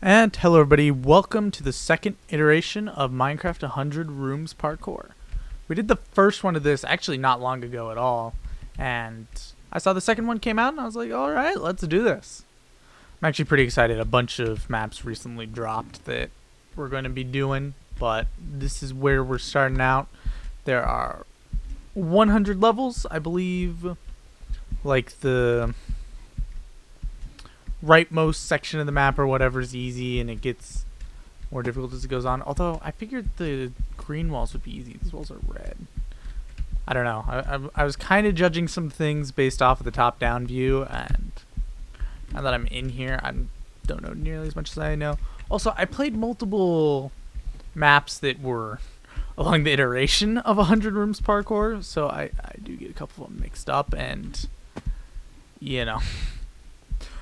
And hello everybody, welcome to the second iteration of Minecraft 100 Rooms Parkour. We did the first one of this actually not long ago at all, and I saw the second one came out and I was like, alright, let's do this. I'm actually pretty excited. A bunch of maps recently dropped that we're going to be doing, but this is where we're starting out. There are 100 levels, I believe, like the rightmost section of the map or whatever is easy, and it gets more difficult as it goes on. Although I figured the green walls would be easy. These walls are red. I don't know. I was kind of judging some things based off of the top-down view, and now that I'm in here, I don't know nearly as much as I know. Also, I played multiple maps that were along the iteration of 100 Rooms Parkour, so I do get a couple of them mixed up, and you know.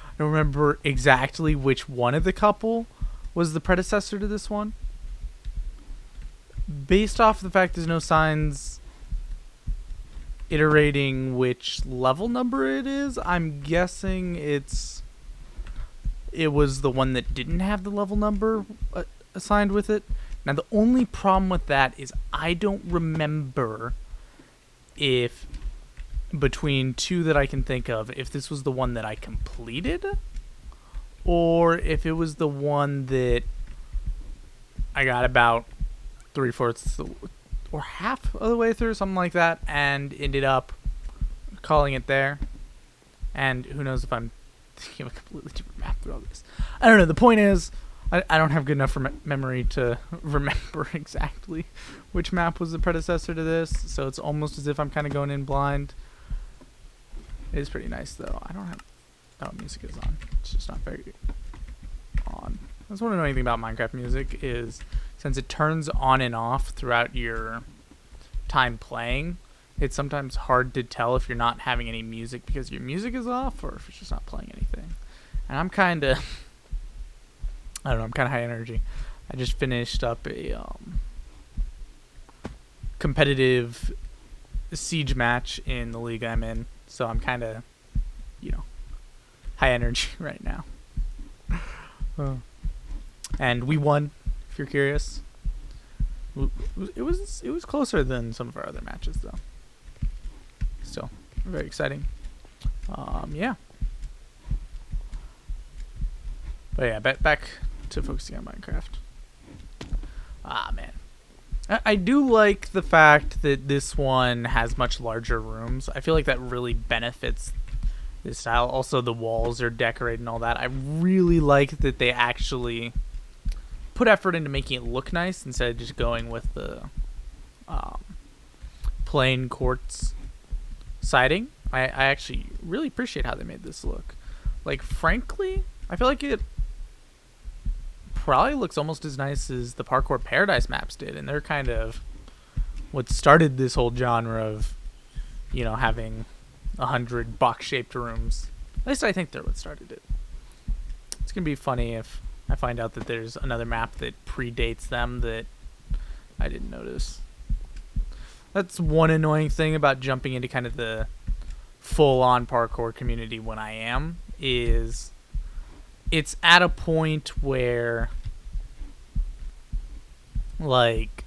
I don't remember exactly which one of the couple was the predecessor to this one. Based off the fact there's no signs iterating which level number it is, I'm guessing it was the one that didn't have the level number assigned with it. Now the only problem with that is I don't remember if between two that I can think of, if this was the one that I completed or if it was the one that I got about 3/4 or half of the way through, something like that, and ended up calling it there. And who knows if I'm thinking of a completely different map through all this. I don't know. The point is, I don't have good enough memory to remember exactly which map was the predecessor to this, so it's almost as if I'm kind of going in blind. It is pretty nice though. I don't have... Oh, music is on. It's just not very on. That's one annoying thing about Minecraft music is since it turns on and off throughout your time playing, it's sometimes hard to tell if you're not having any music because your music is off or if it's just not playing anything. And I'm kind of... I don't know, I'm kind of high energy. I just finished up a competitive siege match in the league I'm in. So I'm kind of, high energy right now. And we won, if you're curious. It was closer than some of our other matches, though. Still, very exciting. Yeah. But yeah, back to focusing on Minecraft. Ah, man. I do like the fact that this one has much larger rooms. I feel like that really benefits this style. Also, the walls are decorated and all that. I really like that they actually put effort into making it look nice instead of just going with the plain quartz siding. I actually really appreciate how they made this look. Like, frankly, I feel like it probably looks almost as nice as the Parkour Paradise maps did, and they're kind of what started this whole genre of, having 100 box-shaped rooms. At least I think they're what started it. It's gonna be funny if I find out that there's another map that predates them that I didn't notice. That's one annoying thing about jumping into kind of the full-on parkour community when I am, is it's at a point where, like,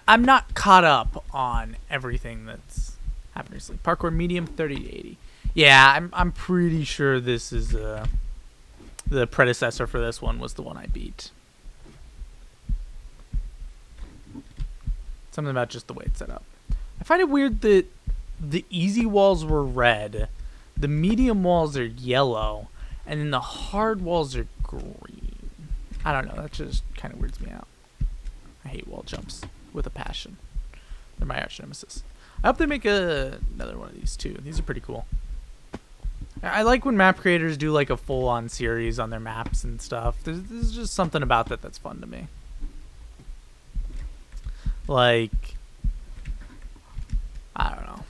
I'm not caught up on everything that's happened recently. Parkour medium 30 to 80. Yeah, I'm pretty sure this is the predecessor for this one was the one I beat. Something about just the way it's set up. I find it weird that the easy walls were red, the medium walls are yellow, and then the hard walls are green. I don't know, that just kind of weirds me out. I hate wall jumps with a passion. They're my arch nemesis. I hope they make another one of these too. These are pretty cool. I like when map creators do like a full-on series on their maps and stuff. There's just something about that that's fun to me. Like, I don't know.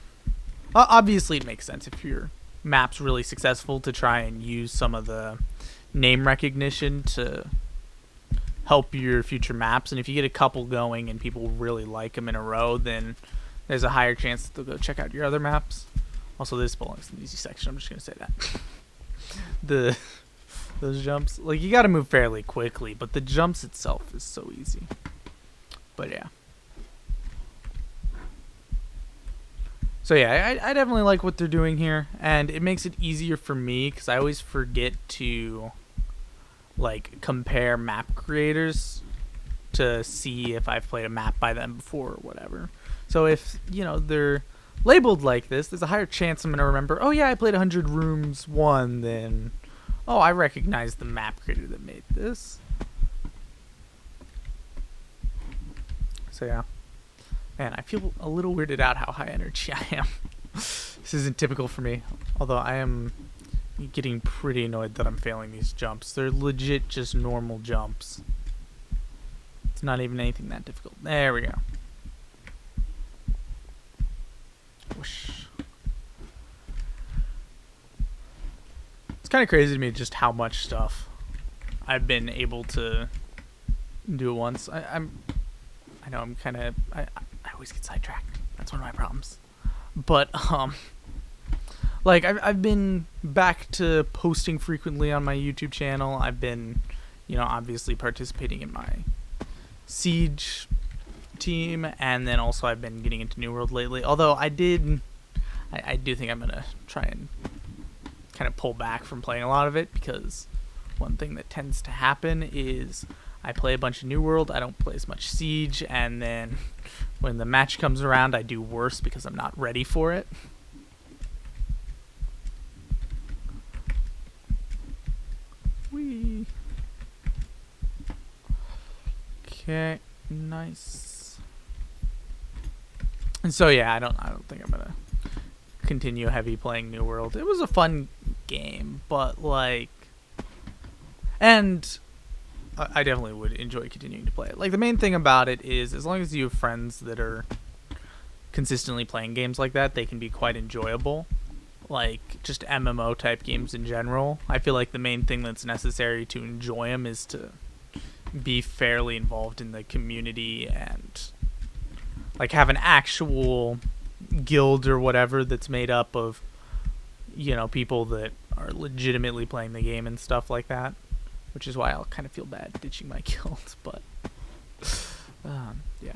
Obviously, it makes sense if your map's really successful to try and use some of the name recognition to help your future maps. And if you get a couple going and people really like them in a row, then there's a higher chance that they'll go check out your other maps. Also, this belongs in the easy section. I'm just going to say that. the those jumps. Like, you gotta move fairly quickly, but the jumps itself is so easy. But yeah. So yeah, I definitely like what they're doing here, and it makes it easier for me because I always forget to like compare map creators to see if I've played a map by them before or whatever. So if, you know, they're labeled like this, there's a higher chance I'm going to remember, oh yeah, I played 100 Rooms 1, then, oh, I recognize the map creator that made this. So yeah. Man, I feel a little weirded out how high energy I am. This isn't typical for me, although I am getting pretty annoyed that I'm failing these jumps. They're legit just normal jumps. It's not even anything that difficult. There we go. Whoosh. It's kind of crazy to me just how much stuff I've been able to do at once. I know I'm kind of... I always get sidetracked. That's one of my problems. But, like, I've been back to posting frequently on my YouTube channel. I've been, you know, obviously participating in my Siege team, and then also I've been getting into New World lately. Although I do think I'm going to try and kind of pull back from playing a lot of it, because one thing that tends to happen is I play a bunch of New World, I don't play as much Siege, and then when the match comes around, I do worse because I'm not ready for it. Whee. Okay, nice. And so yeah, I don't think I'm gonna continue heavy playing New World. It was a fun game, but like, and I definitely would enjoy continuing to play it. Like, the main thing about it is, as long as you have friends that are consistently playing games like that, they can be quite enjoyable. Like, just MMO type games in general. I feel like the main thing that's necessary to enjoy them is to be fairly involved in the community and like have an actual guild or whatever that's made up of, you know, people that are legitimately playing the game and stuff like that. Which is why I'll kind of feel bad ditching my guild, but yeah.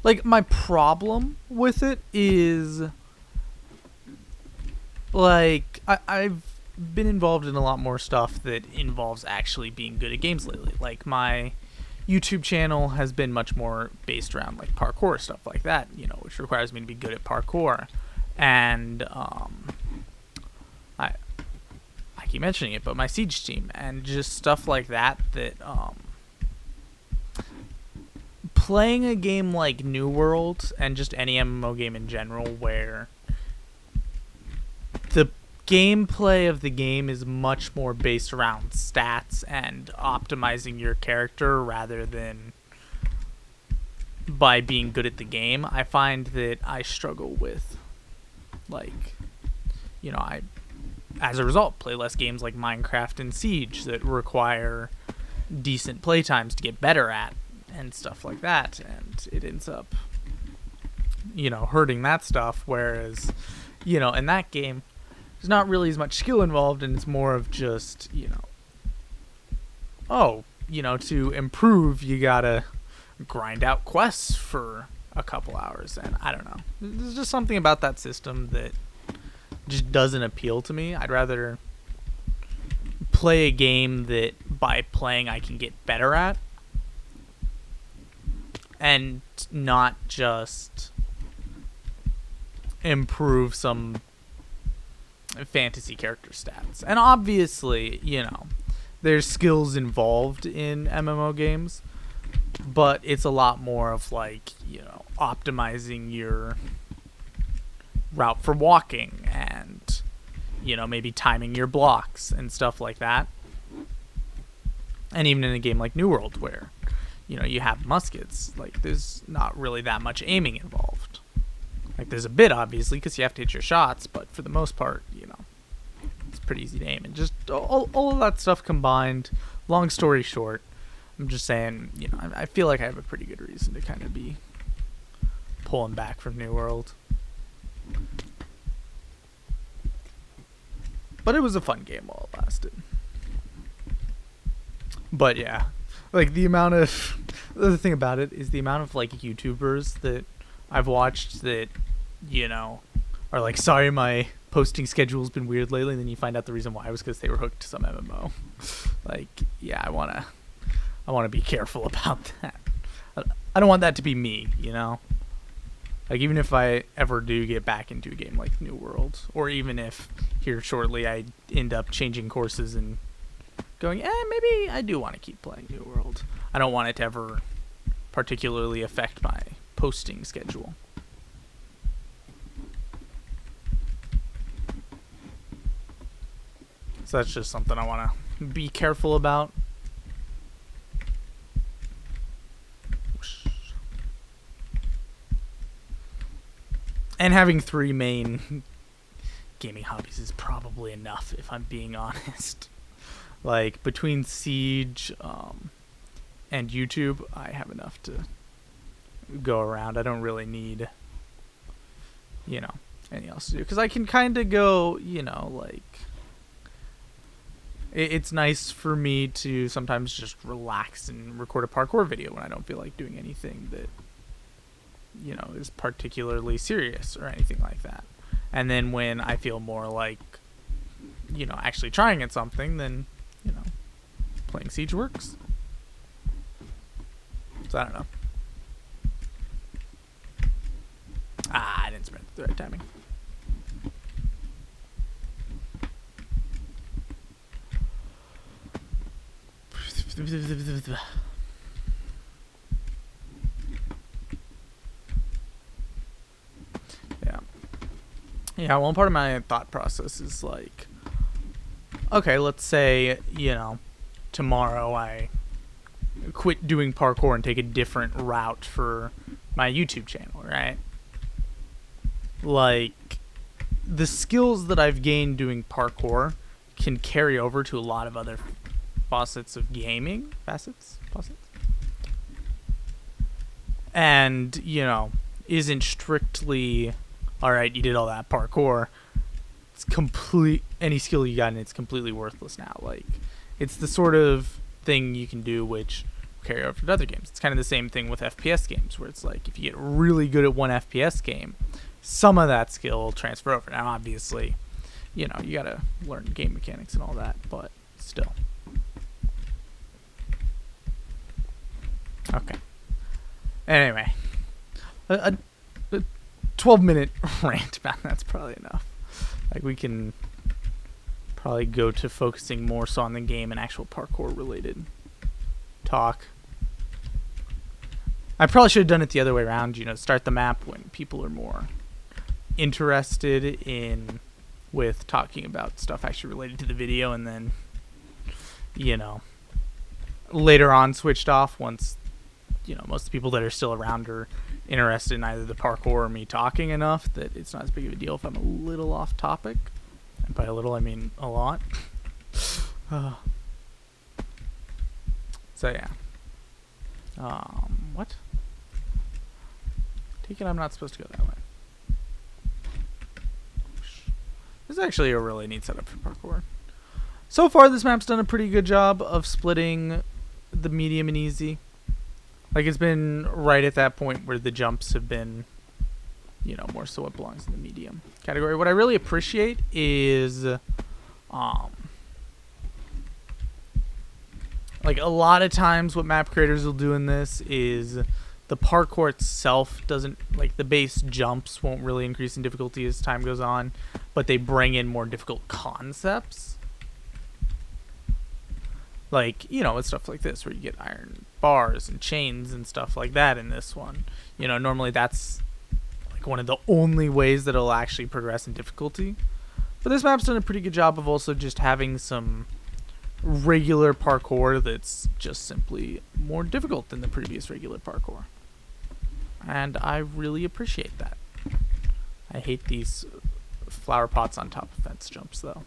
Like, my problem with it is, like, I've been involved in a lot more stuff that involves actually being good at games lately. Like, my YouTube channel has been much more based around, like, parkour, stuff like that, you know, which requires me to be good at parkour. And, I keep mentioning it, but my Siege team and just stuff like that, playing a game like New World and just any MMO game in general where the gameplay of the game is much more based around stats and optimizing your character rather than by being good at the game, I find that I struggle with, like, you know, as a result, play less games like Minecraft and Siege that require decent playtimes to get better at and stuff like that, and it ends up, you know, hurting that stuff, whereas, you know, in that game, there's not really as much skill involved, and it's more of just, you know, oh, you know, to improve, you gotta grind out quests for a couple hours, and I don't know. There's just something about that system that just doesn't appeal to me. I'd rather play a game that by playing I can get better at, and not just improve some fantasy character stats. And obviously, you know, there's skills involved in MMO games, but it's a lot more of, like, you know, optimizing your route for walking and, you know, maybe timing your blocks and stuff like that. And even in a game like New World where, you know, you have muskets, like, there's not really that much aiming involved. Like, there's a bit, obviously, because you have to hit your shots, but for the most part, you know, it's pretty easy to aim. And just all of that stuff combined, long story short, I'm just saying, you know, I feel like I have a pretty good reason to kind of be pulling back from New World. But it was a fun game while it lasted. But yeah, like the amount of the thing about it is the amount of like YouTubers that I've watched that, you know, are like, sorry, my posting schedule's been weird lately, and then you find out the reason why was because they were hooked to some MMO. Like, yeah, I wanna be careful about that. I don't want that to be me, you know. Like, even if I ever do get back into a game like New World, or even if here shortly I end up changing courses and going, maybe I do want to keep playing New World, I don't want it to ever particularly affect my posting schedule. So that's just something I want to be careful about. And having 3 main gaming hobbies is probably enough, if I'm being honest. Like, between Siege and YouTube, I have enough to go around. I don't really need, you know, anything else to do. Because I can kind of go, you know, like... It's nice for me to sometimes just relax and record a parkour video when I don't feel like doing anything that, you know, is particularly serious or anything like that. And then when I feel more like, you know, actually trying at something, then, you know, playing Siege works. So I don't know. I didn't sprint at the right timing. Yeah, one part of my thought process is like, okay, let's say, you know, tomorrow I quit doing parkour and take a different route for my YouTube channel, right? Like, the skills that I've gained doing parkour can carry over to a lot of other facets of gaming. Facets? And, you know, isn't strictly... Alright, you did all that parkour. It's complete... Any skill you got and it's completely worthless now. Like, it's the sort of thing you can do which carry over to other games. It's kind of the same thing with FPS games, where it's like, if you get really good at one FPS game, some of that skill will transfer over. Now, obviously, you know, you gotta learn game mechanics and all that, but still. Okay. Anyway. A 12-minute rant about that's probably enough. Like, we can probably go to focusing more so on the game and actual parkour related talk. I probably should have done it the other way around, you know, start the map when people are more interested in with talking about stuff actually related to the video, and then, you know, later on switched off once, you know, most of the people that are still around are interested in either the parkour or me talking enough that it's not as big of a deal if I'm a little off topic. And by a little, I mean a lot. So yeah. What? Take it I'm not supposed to go that way. This is actually a really neat setup for parkour. So far, this map's done a pretty good job of splitting the medium and easy. Like, it's been right at that point where the jumps have been, you know, more so what belongs in the medium category. What I really appreciate is, like, a lot of times what map creators will do in this is the parkour itself doesn't, like, the base jumps won't really increase in difficulty as time goes on, but they bring in more difficult concepts. Like, you know, with stuff like this where you get iron bars and chains and stuff like that in this one. You know, normally that's like one of the only ways that it'll actually progress in difficulty. But this map's done a pretty good job of also just having some regular parkour that's just simply more difficult than the previous regular parkour. And I really appreciate that. I hate these flower pots on top of fence jumps, though.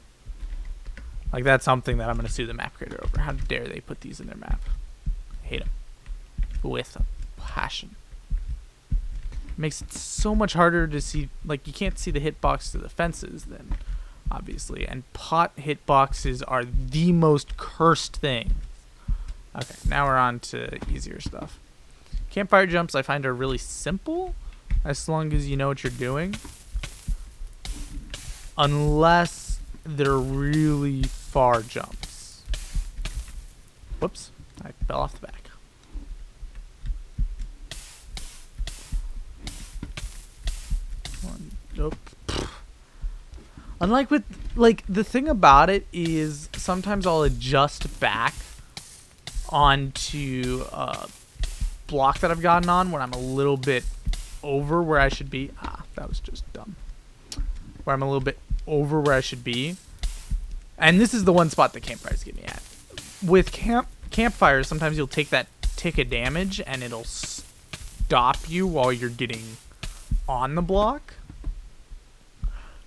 Like, that's something that I'm going to sue the map creator over. How dare they put these in their map? I hate them. With a passion. It makes it so much harder to see. Like, you can't see the hitbox to the fences than obviously. And pot hitboxes are the most cursed thing. Okay, now we're on to easier stuff. Campfire jumps I find are really simple as long as you know what you're doing. Unless they're really far jumps. Whoops, I fell off the back. Nope. Unlike with, like, the thing about it is sometimes I'll adjust back onto a block that I've gotten on when I'm a little bit over where I should be. Ah, that was just dumb. Where I'm a little bit over where I should be. And this is the one spot that campfires get me at. With campfires, sometimes you'll take that tick of damage and it'll stop you while you're getting on the block.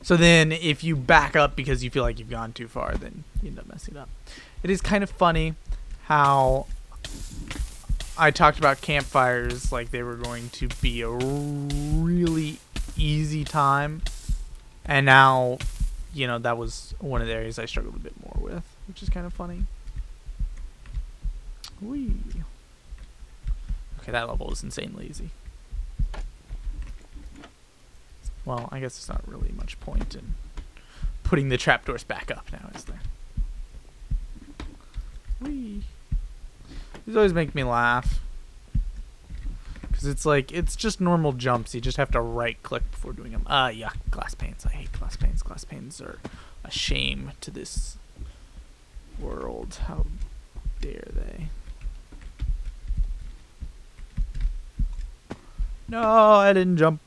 So then if you back up because you feel like you've gone too far, then you end up messing up. It is kind of funny how I talked about campfires like they were going to be a really easy time. And now, you know, that was one of the areas I struggled a bit more with, which is kind of funny. Whee. Okay, that level is insanely easy. Well, I guess there's not really much point in putting the trapdoors back up now, is there? Whee. These always make me laugh. Because it's like, it's just normal jumps. You just have to right click before doing them. Yuck, glass panes. I hate glass panes. Glass panes are a shame to this world. How dare they? No, I didn't jump.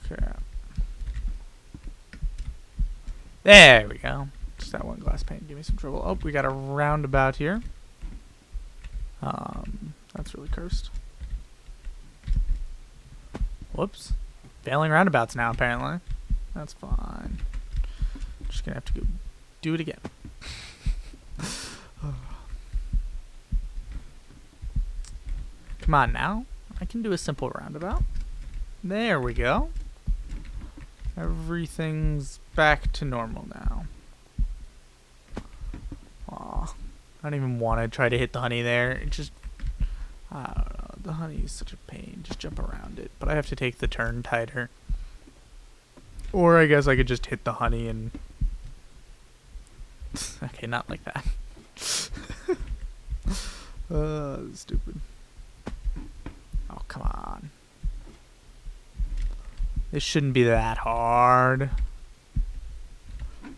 Crap. There we go. Just that one glass pane give me some trouble. Oh, we got a roundabout here. That's really cursed. Whoops. Failing roundabouts now, apparently. That's fine. Just gonna have to go do it again. Come on now. I can do a simple roundabout. There we go. Everything's back to normal now. Aw. I don't even want to try to hit the honey there. It just... I don't know. The honey is such a pain. Just jump around it. But I have to take the turn tighter. Or I guess I could just hit the honey and... Okay, not like that. Stupid. Oh, come on. This shouldn't be that hard.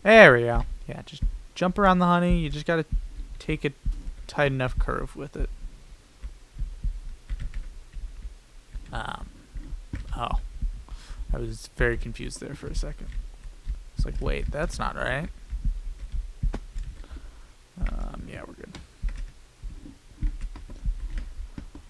There we go. Yeah, just jump around the honey. You just gotta take a tight enough curve with it. Oh. I was very confused there for a second. It's like, wait, that's not right. Yeah, we're good.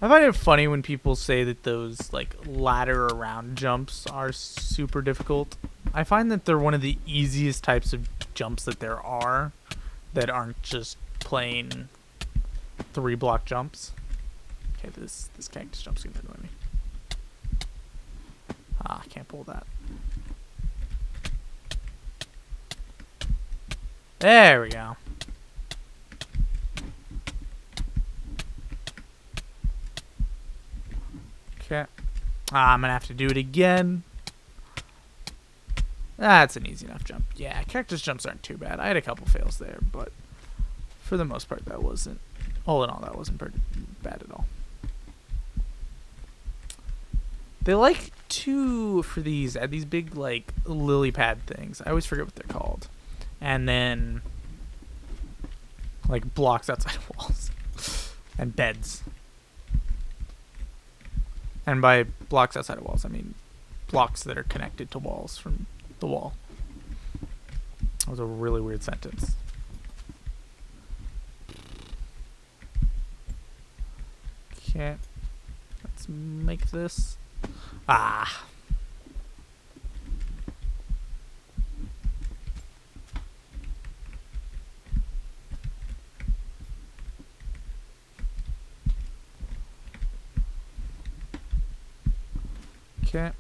I find it funny when people say that those like ladder around jumps are super difficult. I find that they're one of the easiest types of jumps that there are that aren't just plain 3-block jumps. Okay, this cactus jump's gonna annoy me. Ah, I can't pull that. There we go. Okay. I'm gonna have to do it again. That's an easy enough jump. Yeah, cactus jumps aren't too bad. I had a couple fails there, but for the most part, that wasn't... All in all, that wasn't bad at all. They like to, for these, add these big, like, lily pad things. I always forget what they're called. And then, like, blocks outside of walls. And beds. And by blocks outside of walls, I mean blocks that are connected to walls from the wall. That was a really weird sentence. Okay. Let's make this. Ah. Okay.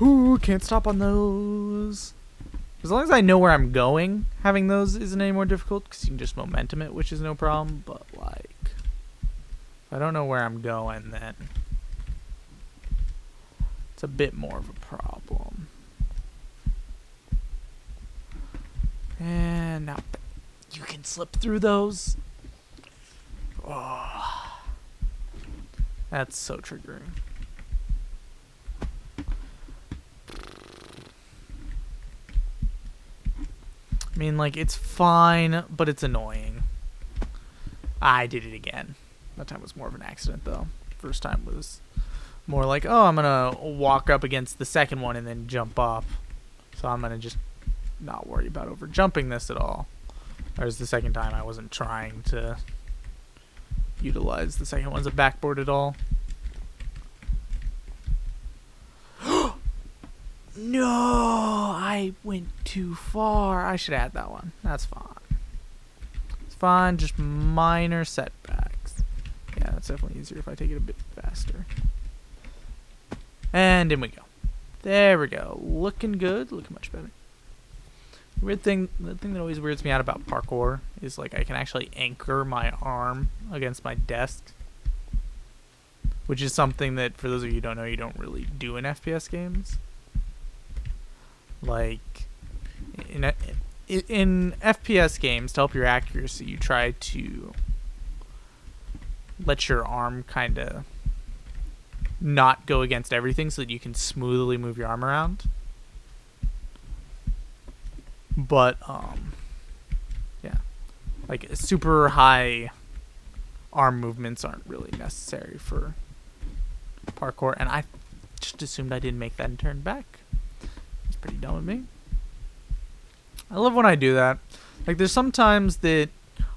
Ooh, can't stop on those. As long as I know where I'm going, having those isn't any more difficult because you can just momentum it, which is no problem. But, like, if I don't know where I'm going, then it's a bit more of a problem. And now you can slip through those. Oh, that's so triggering. I mean, like, it's fine, but it's annoying. I did it again. That time was more of an accident, though. First time was more like, oh, I'm going to walk up against the second one and then jump up. So I'm going to just not worry about over jumping this at all. Whereas the second time, I wasn't trying to utilize the second one as a backboard at all. No, I went too far. I should add that one. That's fine. It's fine, just minor setbacks. Yeah, that's definitely easier if I take it a bit faster. And in we go. There we go. Looking good. Looking much better. The thing that always weirds me out about parkour is, like, I can actually anchor my arm against my desk, which is something that, for those of you who don't know, you don't really do in FPS games. Like, in FPS games, to help your accuracy, you try to let your arm kind of not go against everything so that you can smoothly move your arm around. But, yeah. Like, super high arm movements aren't really necessary for parkour. And I just assumed I didn't make that and turn back. It's pretty dumb of me. I love when I do that. Like, there's sometimes that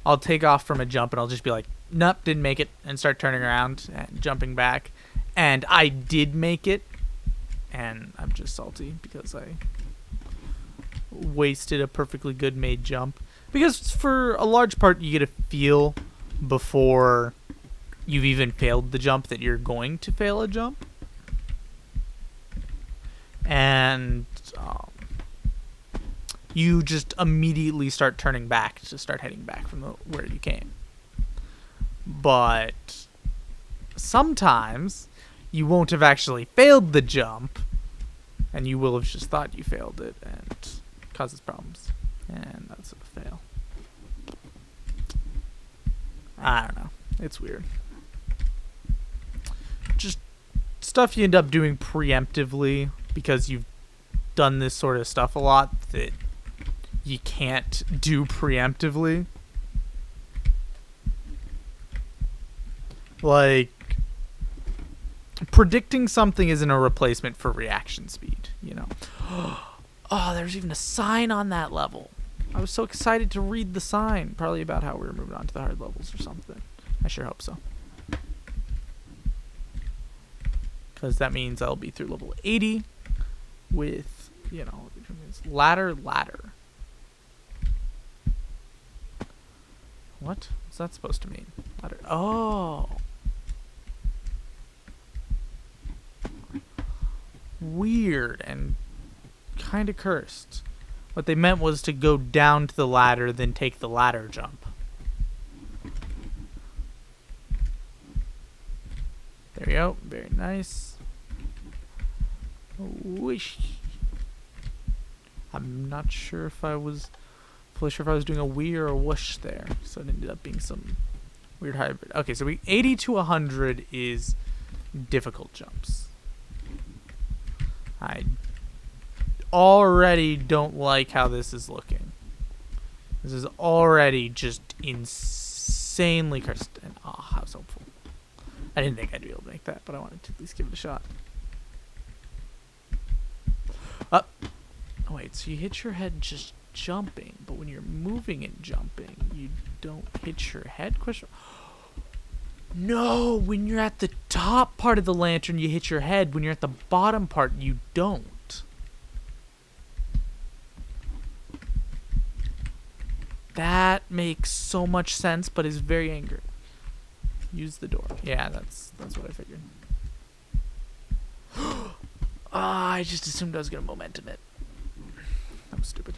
I'll take off from a jump and I'll just be like, nope, didn't make it, and start turning around and jumping back. And I did make it, and I'm just salty because I wasted a perfectly good made jump. Because for a large part, you get a feel before you've even failed the jump that you're going to fail a jump. And you just immediately start turning back to start heading back from where you came. But sometimes you won't have actually failed the jump, and you will have just thought you failed it, and causes problems. And that's a fail. I don't know. It's weird. Just stuff you end up doing preemptively because you've done this sort of stuff a lot that you can't do preemptively. Like, predicting something isn't a replacement for reaction speed, you know. Oh, there's even a sign on that level. I was so excited to read the sign. Probably about how we were moving on to the hard levels or something. I sure hope so. Because that means I'll be through level 80 with, you know, ladder. What? What's that supposed to mean? Ladder. Oh. Weird and kind of cursed. What they meant was to go down to the ladder, then take the ladder jump. There we go. Very nice. Whoosh. I'm not sure if I was fully sure if I was doing a wee or a whoosh there, so it ended up being some weird hybrid. Okay, so 80 to 100 is difficult jumps. I already don't like how this is looking. This is already just insanely cursed. And oh, I was hopeful. I didn't think I'd be able to make that, but I wanted to at least give it a shot. Up. Oh, wait, so you hit your head just jumping, but when you're moving and jumping, you don't hit your head? Question. No, when you're at the top part of the lantern, you hit your head. When you're at the bottom part, you don't. That makes so much sense, but is very Use the door. Yeah, that's what I figured. I just assumed I was gonna momentum it. I'm stupid.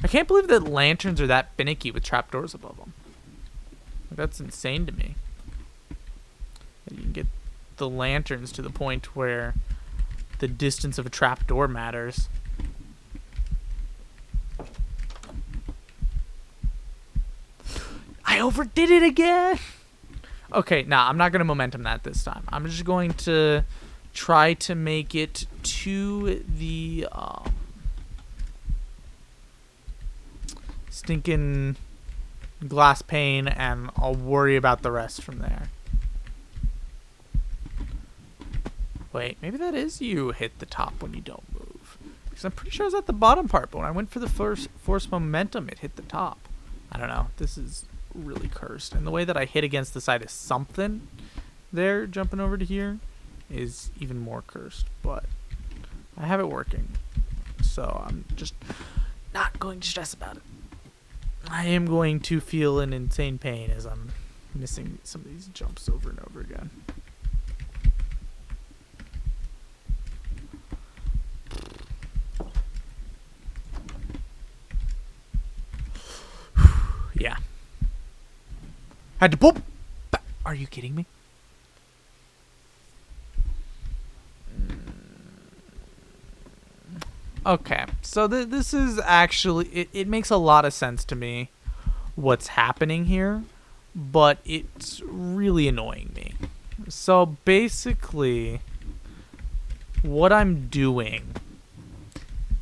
I can't believe that lanterns are that finicky with trapdoors above them. Like, that's insane to me. That you can get the lanterns to the point where the distance of a trapdoor matters. I overdid it again! Okay, nah, I'm not going to momentum that this time. I'm just going to try to make it to the stinking glass pane, and I'll worry about the rest from there. Wait, maybe that is you hit the top when you don't move. Because I'm pretty sure I was at the bottom part, but when I went for the force momentum, it hit the top. I don't know. This is really cursed. And the way that I hit against the side of something there, jumping over to here, is even more cursed. But I have it working. So I'm just not going to stress about it. I am going to feel an insane pain as I'm missing some of these jumps over and over again. Yeah. Had to poop. Are you kidding me? Okay, so this is actually, it makes a lot of sense to me what's happening here, but it's really annoying me. So basically, what I'm doing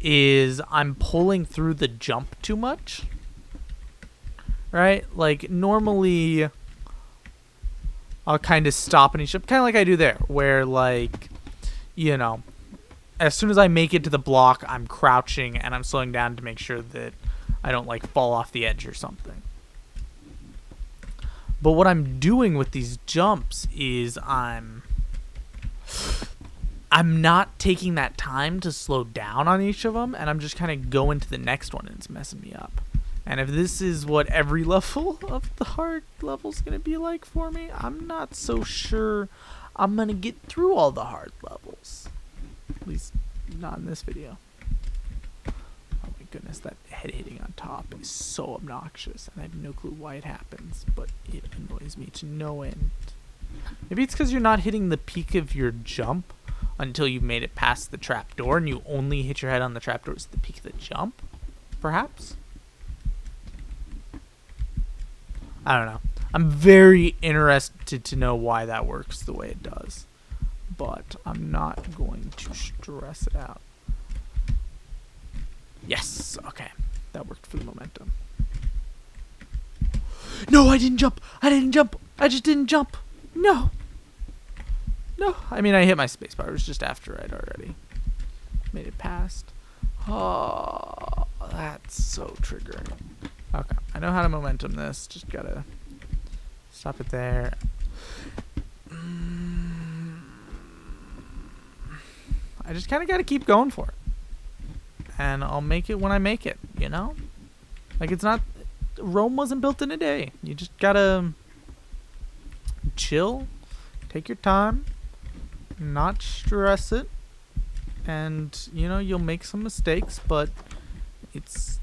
is I'm pulling through the jump too much. Right? Like, normally, I'll kind of stop and jump, kind of like I do there, where, like, you know, as soon as I make it to the block, I'm crouching and I'm slowing down to make sure that I don't, like, fall off the edge or something. But what I'm doing with these jumps is I'm not taking that time to slow down on each of them, and I'm just kind of going to the next one, and it's messing me up. And if this is what every level of the hard level is going to be like for me, I'm not so sure I'm going to get through all the hard levels. At least not in this video. Oh my goodness, that head hitting on top is so obnoxious. And I have no clue why it happens, but it annoys me to no end. Maybe it's because you're not hitting the peak of your jump until you've made it past the trapdoor, and you only hit your head on the trapdoors at the peak of the jump, perhaps? I don't know. I'm very interested to know why that works the way it does. But I'm not going to stress it out. Yes! Okay. That worked for the momentum. No, I didn't jump! I didn't jump! I just didn't jump! No! No! I mean, I hit my spacebar. It was just after I'd already made it past. Oh, that's so triggering. Okay, I know how to momentum this. Just gotta stop it there. I just kind of gotta keep going for it. And I'll make it when I make it, you know? Like, it's not... Rome wasn't built in a day. You just gotta chill, take your time, not stress it, and, you know, you'll make some mistakes, but it's...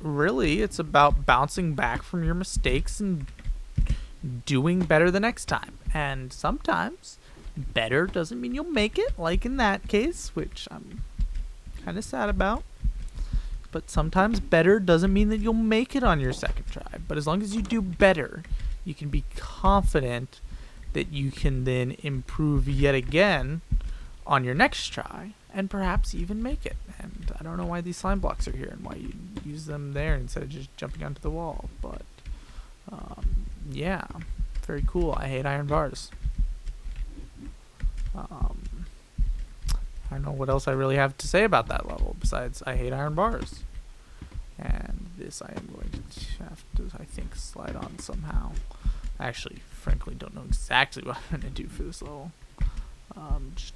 Really, it's about bouncing back from your mistakes and doing better the next time. And sometimes better doesn't mean you'll make it, like in that case, which I'm kind of sad about. But sometimes better doesn't mean that you'll make it on your second try. But as long as you do better, you can be confident that you can then improve yet again on your next try, and perhaps even make it. And I don't know why these slime blocks are here and why you use them there instead of just jumping onto the wall, but yeah, very cool. I hate iron bars. I don't know what else I really have to say about that level besides I hate iron bars. And this I am going to have to, I think, slide on somehow. I actually, frankly, don't know exactly what I'm going to do for this level. Just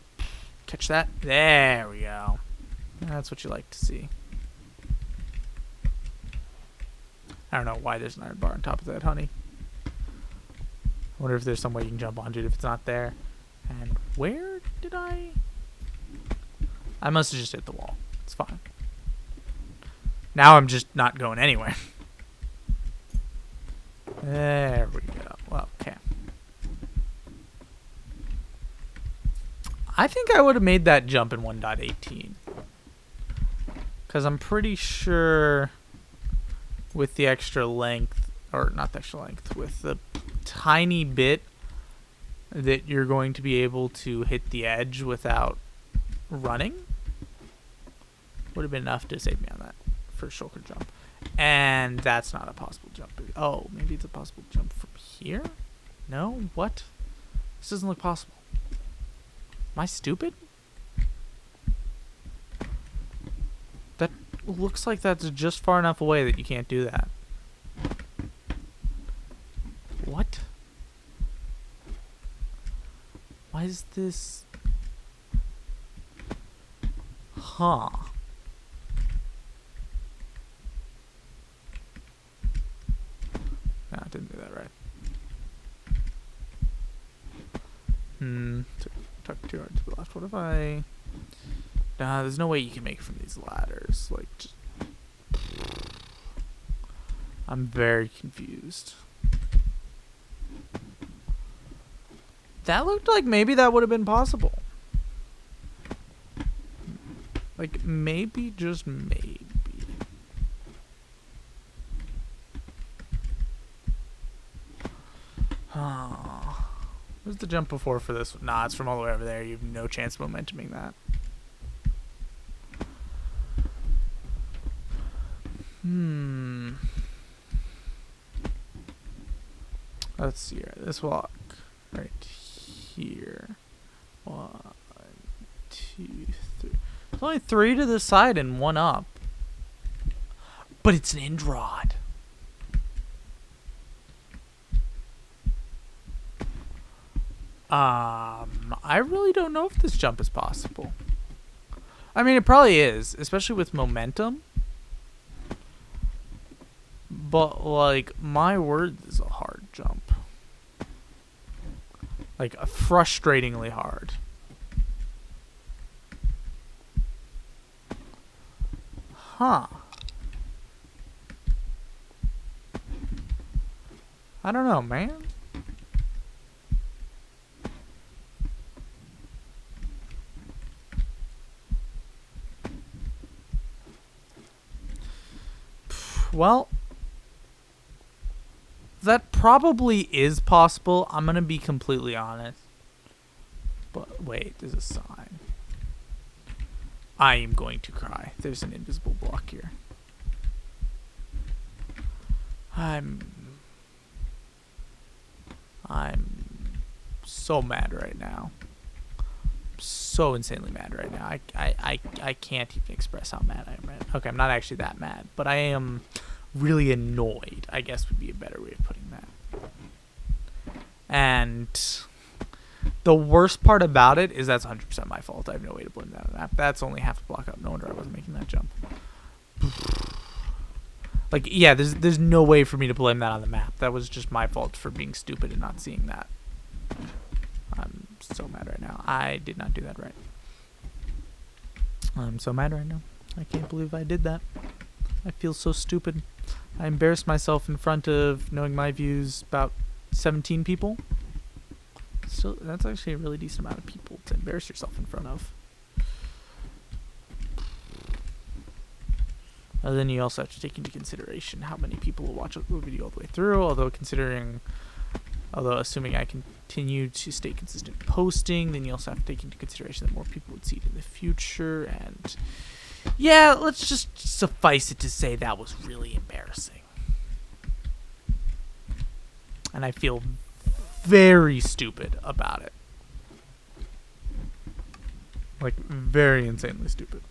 catch that. There we go. That's what you like to see. I don't know why there's an iron bar on top of that honey. I wonder if there's some way you can jump onto it if it's not there. And where did I must have just hit the wall. It's fine. Now I'm just not going anywhere. There we go. Well, okay. I think I would have made that jump in 1.18. Because I'm pretty sure with the extra length, or not the extra length, with the tiny bit that you're going to be able to hit the edge without running, would have been enough to save me on that first shoulder jump. And that's not a possible jump. Oh, maybe it's a possible jump from here? No? What? This doesn't look possible. Am I stupid? That looks like that's just far enough away that you can't do that. What? Why is this? Huh. No, I didn't do that right. Tuck too hard to the left. What if I... Nah, there's no way you can make it from these ladders. Like, just... I'm very confused. That looked like maybe that would have been possible. Like, maybe, just maybe. Where's the jump before for this one? Nah, it's from all the way over there. You have no chance of momentuming that. Let's see here. This walk right here. 1, 2, 3. There's only 3 to the side and 1 up. But it's an end rod. I really don't know if this jump is possible. I mean, it probably is, especially with momentum. But, like, my word, this is a hard jump. Like, frustratingly hard. Huh. I don't know, man. Well, that probably is possible. I'm going to be completely honest. But wait, there's a sign. I am going to cry. There's an invisible block here. I'm so mad right now. So insanely mad right now. I can't even express how mad I am right now. Okay, I'm not actually that mad, but I am really annoyed, I guess would be a better way of putting that. And the worst part about it is that's 100% my fault. I have no way to blame that on that. That's only half a block up. No wonder I wasn't making that jump. Like, yeah, there's no way for me to blame that on the map. That was just my fault for being stupid and not seeing that. I'm so mad right now. I did not do that right. I'm so mad right now. I can't believe I did that. I feel so stupid. I embarrassed myself in front of, knowing my views, about 17 people. So that's actually a really decent amount of people to embarrass yourself in front of. And then you also have to take into consideration how many people will watch a video all the way through, although assuming I continue to stay consistent posting, then you also have to take into consideration that more people would see it in the future. And yeah, let's just suffice it to say that was really embarrassing. And I feel very stupid about it. Like, very insanely stupid.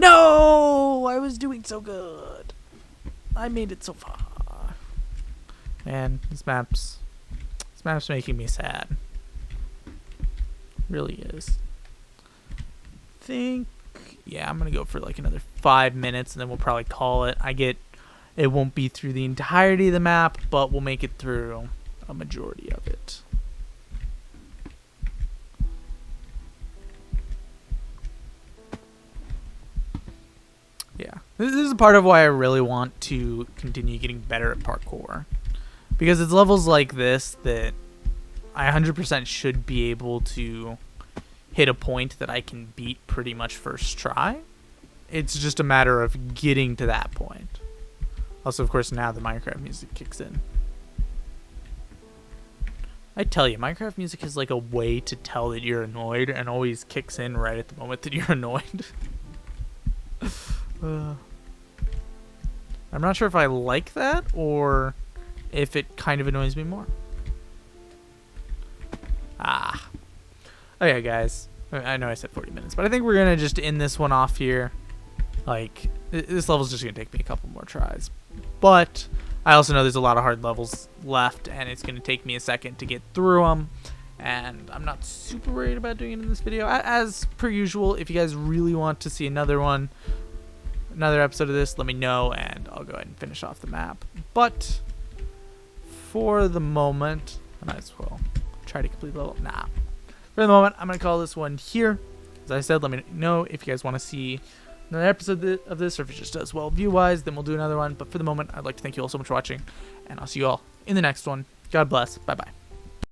No! I was doing so good. I made it so far. Man, this map's making me sad. Really is. Yeah, I'm gonna go for like another 5 minutes and then we'll probably call it. It won't be through the entirety of the map, but we'll make it through a majority of it. Yeah, this is a part of why I really want to continue getting better at parkour, because it's levels like this that I 100% should be able to hit a point that I can beat pretty much first try. It's just a matter of getting to that point. Also, of course, now the Minecraft music kicks in. I tell you, Minecraft music is like a way to tell that you're annoyed and always kicks in right at the moment that you're annoyed. I'm not sure if I like that or if it kind of annoys me more. Okay, guys. I know I said 40 minutes, but I think we're going to just end this one off here. Like, this level's just going to take me a couple more tries. But I also know there's a lot of hard levels left, and it's going to take me a second to get through them. And I'm not super worried about doing it in this video. As per usual, if you guys really want to see another episode of this, let me know, and I'll go ahead and finish off the map. But for the moment, I might as well try to complete the level. Nah. For the moment, I'm going to call this one here. As I said, let me know if you guys want to see another episode of this, or if it just does well view-wise, then we'll do another one. But for the moment, I'd like to thank you all so much for watching, and I'll see you all in the next one. God bless. Bye-bye.